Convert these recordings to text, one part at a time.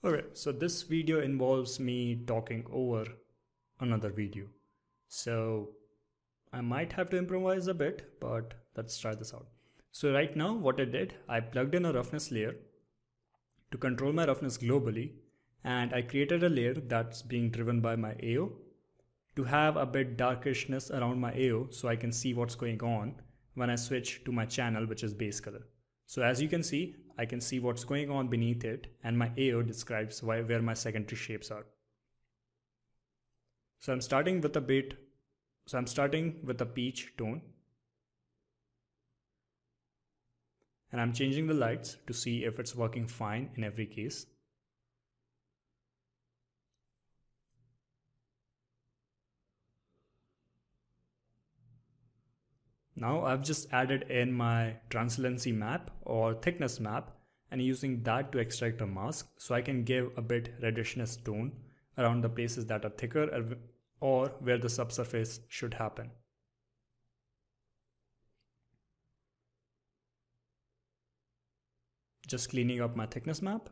Okay, so this video involves me talking over another video. So I might have to improvise a bit, but let's try this out. So right now what I did, I plugged in a roughness layer to control my roughness globally, and I created a layer that's being driven by my AO to have a bit darkishness around my AO so I can see what's going on when I switch to my channel, which is base color. So as you can see, I can see what's going on beneath it, and my AO describes where my secondary shapes are. So I'm starting with a peach tone, and I'm changing the lights to see if it's working fine in every case. Now I've just added in my translucency map or thickness map and using that to extract a mask so I can give a bit reddishness tone around the places that are thicker or where the subsurface should happen. Just cleaning up my thickness map,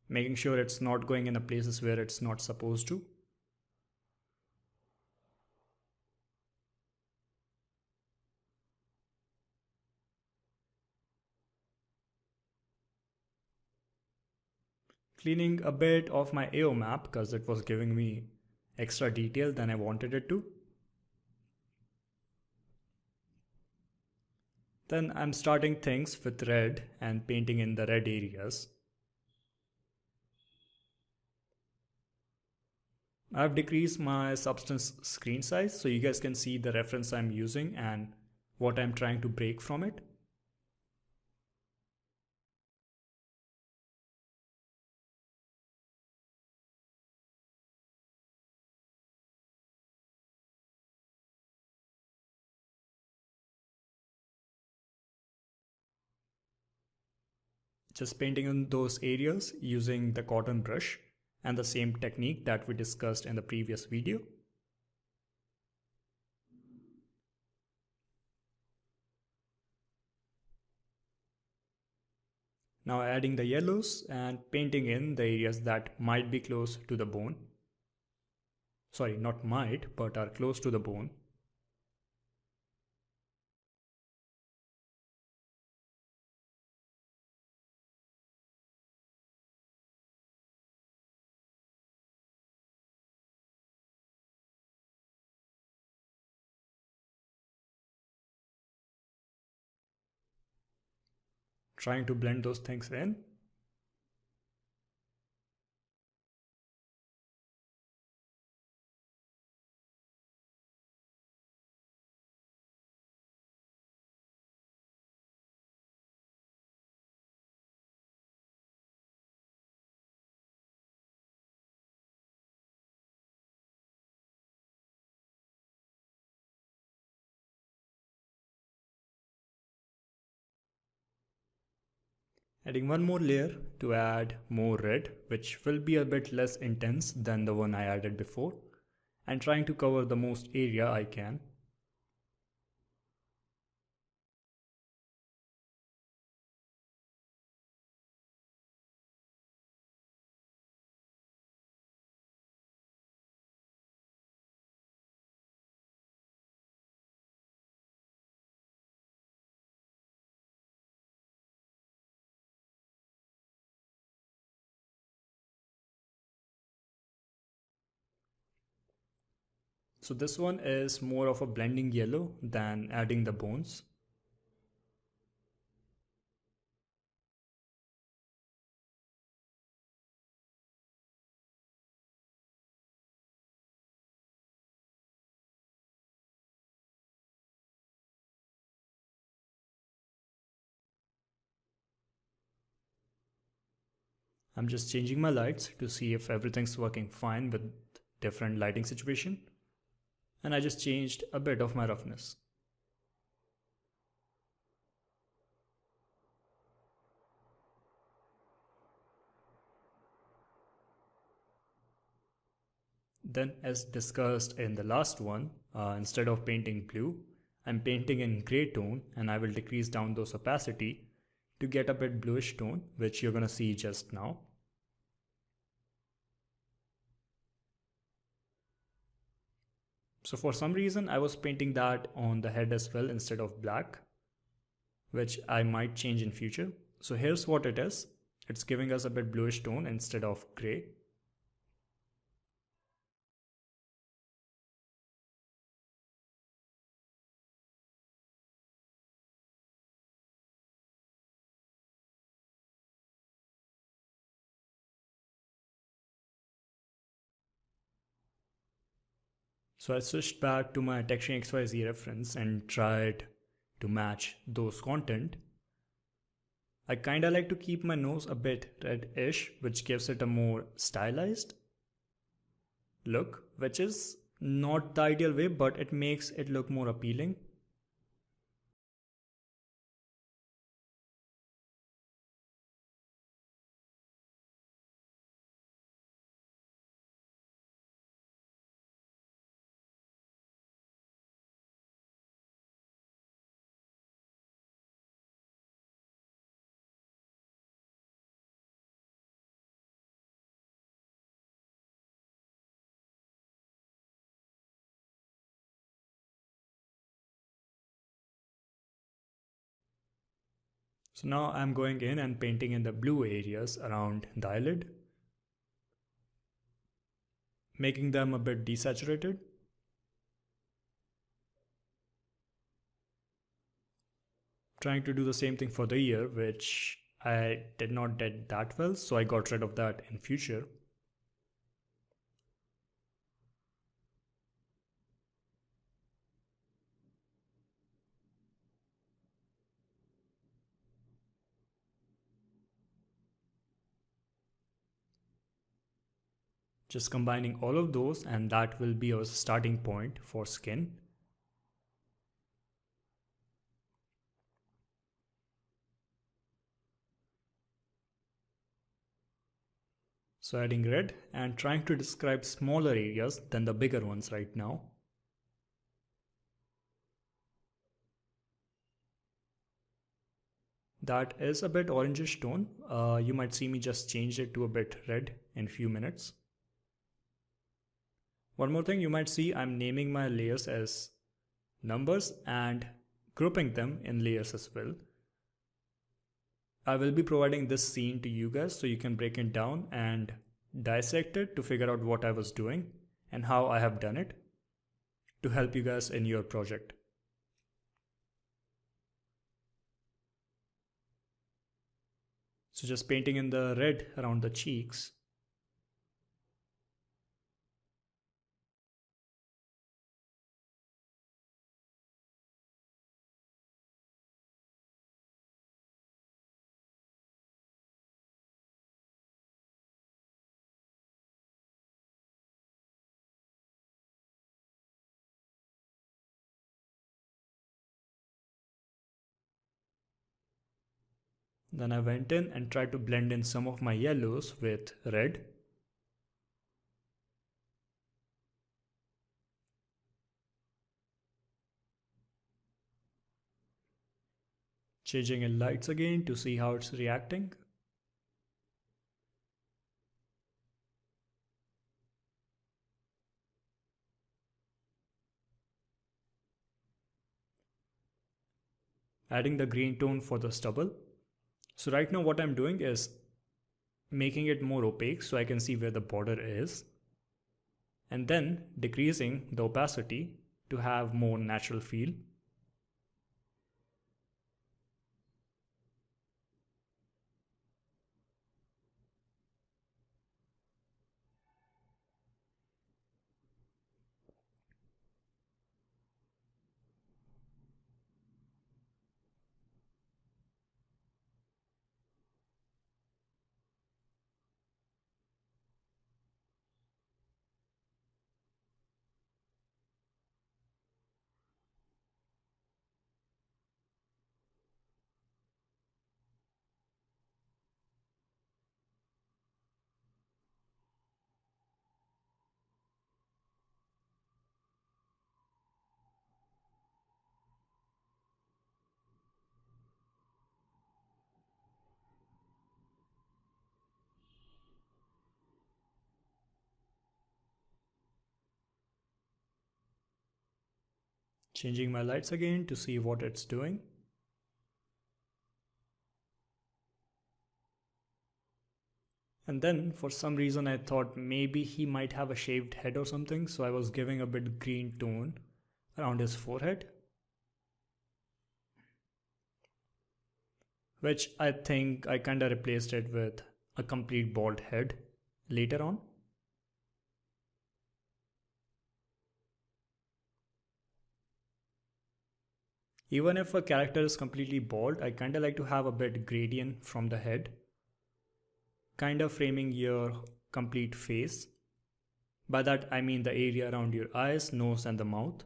making sure it's not going in the places where it's not supposed to. Cleaning a bit of my AO map because it was giving me extra detail than I wanted it to. Then I'm starting things with red and painting in the red areas. I've decreased my substance screen size so you guys can see the reference I'm using and what I'm trying to break from it. Just painting in those areas using the cotton brush and the same technique that we discussed in the previous video. Now adding the yellows and painting in the areas that might be close to the bone. Sorry, not might, but are close to the bone. Trying to blend those things in. Adding one more layer to add more red, which will be a bit less intense than the one I added before, and trying to cover the most area I can. So this one is more of a blending yellow than adding the bones. I'm just changing my lights to see if everything's working fine with different lighting situation. And I just changed a bit of my roughness. Then as discussed in the last one, instead of painting blue, I'm painting in gray tone and I will decrease down those opacity to get a bit bluish tone, which you're gonna see just now. So for some reason I was painting that on the head as well instead of black, which I might change in future. So here's what it is. It's giving us a bit bluish tone instead of gray. So I switched back to my texturing XYZ reference and tried to match those content. I kinda like to keep my nose a bit red-ish, which gives it a more stylized look, which is not the ideal way, but it makes it look more appealing. So now I'm going in and painting in the blue areas around the eyelid, making them a bit desaturated. Trying to do the same thing for the ear, which I did not did that well, so I got rid of that in future. Just combining all of those, and that will be our starting point for skin. So adding red and trying to describe smaller areas than the bigger ones right now. That is a bit orangish tone. You might see me just change it to a bit red in a few minutes. One more thing, you might see I'm naming my layers as numbers and grouping them in layers as well. I will be providing this scene to you guys so you can break it down and dissect it to figure out what I was doing and how I have done it to help you guys in your project. So just painting in the red around the cheeks. Then I went in and tried to blend in some of my yellows with red. Changing in lights again to see how it's reacting. Adding the green tone for the stubble. So right now what I'm doing is making it more opaque so I can see where the border is, and then decreasing the opacity to have more natural feel. Changing my lights again to see what it's doing. And then for some reason I thought maybe he might have a shaved head or something, so I was giving a bit green tone around his forehead, which I think I kinda replaced it with a complete bald head later on. Even if a character is completely bald, I kinda like to have a bit gradient from the head, kinda framing your complete face. By that I mean the area around your eyes, nose and the mouth.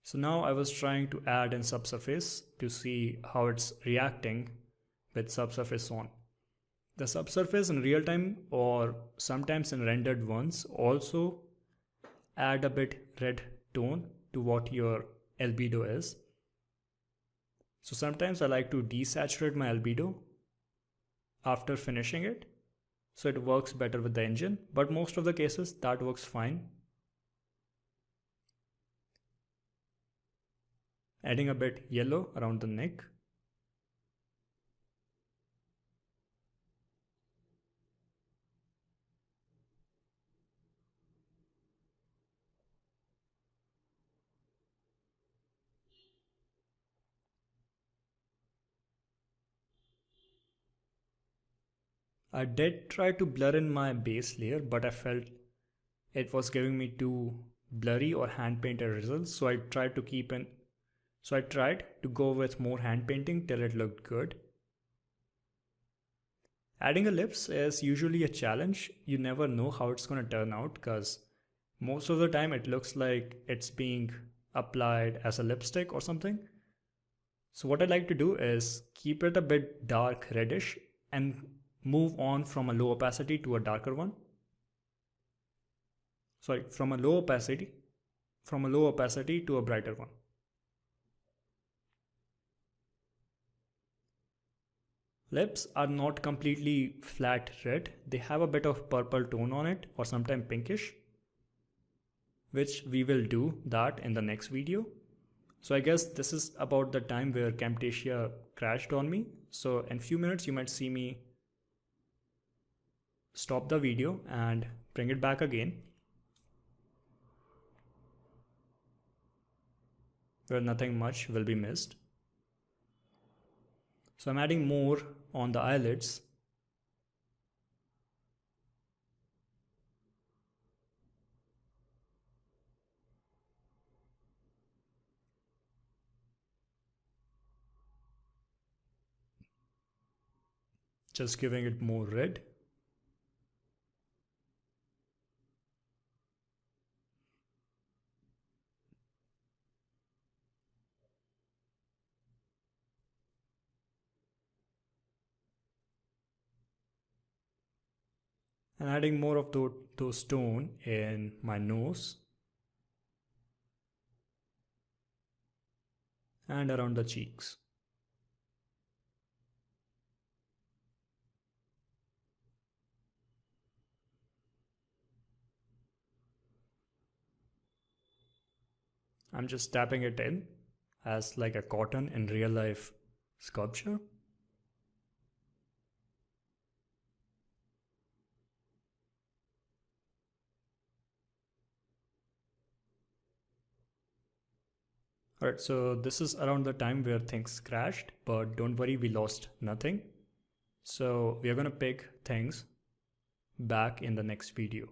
So now I was trying to add in subsurface to see how it's reacting with subsurface on. The subsurface in real time or sometimes in rendered ones also add a bit red tone to what your albedo is. So sometimes I like to desaturate my albedo after finishing it, so it works better with the engine, but most of the cases that works fine. Adding a bit yellow around the neck. I did try to blur in my base layer, but I felt it was giving me too blurry or hand painted results, so I tried to go with more hand painting till it looked good. Adding ellipse is usually a challenge. You never know how it's going to turn out because most of the time it looks like it's being applied as a lipstick or something. So what I like to do is keep it a bit dark reddish and move on from a low opacity to a darker one. Sorry, from a low opacity to a brighter one. Lips are not completely flat red. They have a bit of purple tone on it or sometimes pinkish, which we will do that in the next video. So I guess this is about the time where Camtasia crashed on me. So in few minutes you might see me stop the video and bring it back again, where nothing much will be missed. So I'm adding more on the eyelids. Just giving it more red. And adding more of those tone in my nose and around the cheeks. I'm just tapping it in as like a cotton in real life sculpture. Alright, so this is around the time where things crashed, but don't worry, we lost nothing. So we are going to pick things back in the next video.